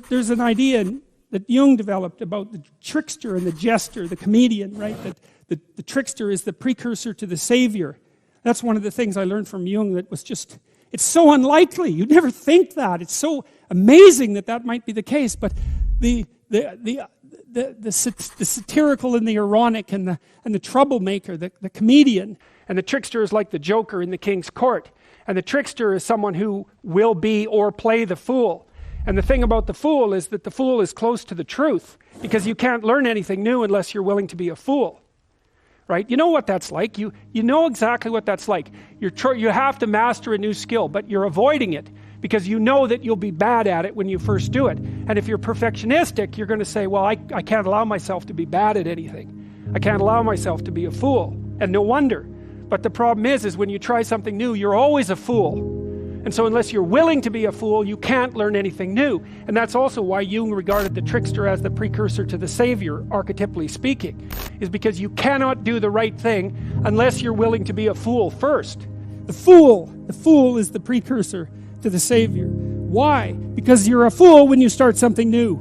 there's an idea that Jung developed about the trickster and the jester, the comedian, right? That the trickster is the precursor to the savior. That's one of the things I learned from Jung that was just, it's so unlikely. You'd never think that. It's so amazing that might be the case. But the satirical and the ironic and the troublemaker, the comedian, and the trickster is like the joker in the king's court. And the trickster is someone who will be or play the fool. And the thing about the fool is that the fool is close to the truth, because you can't learn anything new unless you're willing to be a fool. Right? You know what that's like. You know exactly what that's like. You have to master a new skill, but you're avoiding it because you know that you'll be bad at it when you first do it. And if you're perfectionistic, you're going to say, well, I can't allow myself to be bad at anything. I can't allow myself to be a fool. And no wonder. But the problem is when you try something new, you're always a fool. And so unless you're willing to be a fool, you can't learn anything new. And that's also why Jung regarded the trickster as the precursor to the savior, archetypally speaking, is because you cannot do the right thing unless you're willing to be a fool first. The fool is the precursor to the savior. Why? Because you're a fool when you start something new.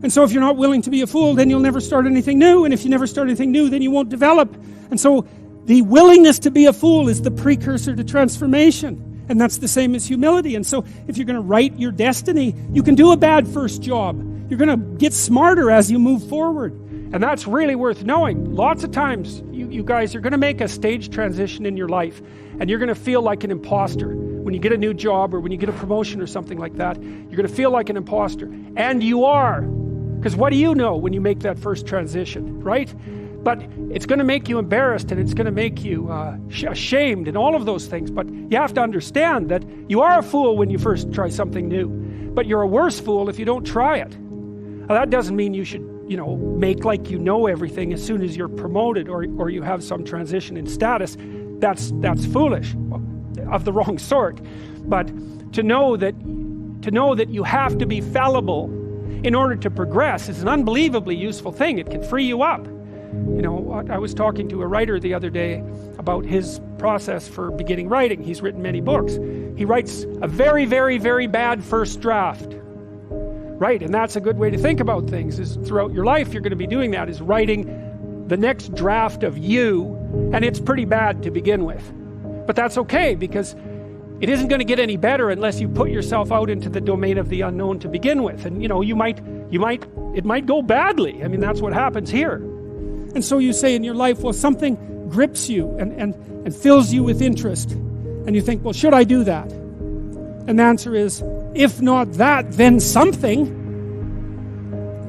And so if you're not willing to be a fool, then you'll never start anything new. And if you never start anything new, then you won't develop. And so the willingness to be a fool is the precursor to transformation. And that's the same as humility. And so if you're going to write your destiny, you can do a bad first job. You're going to get smarter as you move forward. And that's really worth knowing. Lots of times, you guys are going to make a stage transition in your life, and you're going to feel like an imposter. When you get a new job or when you get a promotion or something like that, you're going to feel like an imposter. And you are. Because what do you know when you make that first transition, right? But it's going to make you embarrassed, and it's going to make you ashamed and all of those things. But you have to understand that you are a fool when you first try something new. But you're a worse fool if you don't try it. Now, that doesn't mean you should, make like you know everything as soon as you're promoted or you have some transition in status. That's foolish, of the wrong sort. But to know that you have to be fallible in order to progress is an unbelievably useful thing. It can free you up. I was talking to a writer the other day about his process for beginning writing. He's written many books. He writes a very, very, very bad first draft. Right, and that's a good way to think about things, is throughout your life you're going to be doing that, is writing the next draft of you, and it's pretty bad to begin with. But that's okay, because it isn't going to get any better unless you put yourself out into the domain of the unknown to begin with. And it might go badly. I mean, that's what happens here. And so you say in your life, well, something grips you and fills you with interest. And you think, well, should I do that? And the answer is, if not that, then something.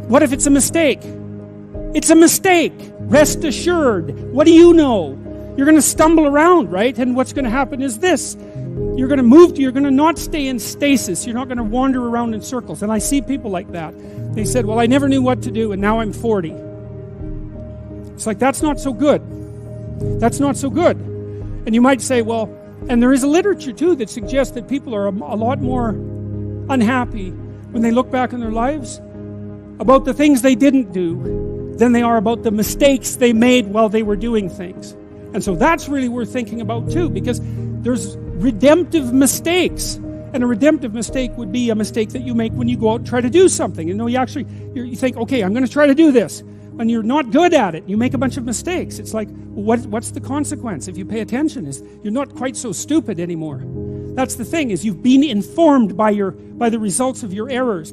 What if it's a mistake? It's a mistake. Rest assured. What do you know? You're going to stumble around, right? And what's going to happen is this. You're going to not stay in stasis. You're not going to wander around in circles. And I see people like that. They said, well, I never knew what to do, and now I'm 40. It's like, that's not so good. That's not so good. And you might say, well, and there is a literature too that suggests that people are a lot more unhappy when they look back in their lives about the things they didn't do than they are about the mistakes they made while they were doing things. And so that's really worth thinking about too, because there's redemptive mistakes. And a redemptive mistake would be a mistake that you make when you go out and try to do something. You think, okay, I'm going to try to do this. And you're not good at it. You make a bunch of mistakes. It's like, what's the consequence if you pay attention? Is you're not quite so stupid anymore. That's the thing, is you've been informed by the results of your errors.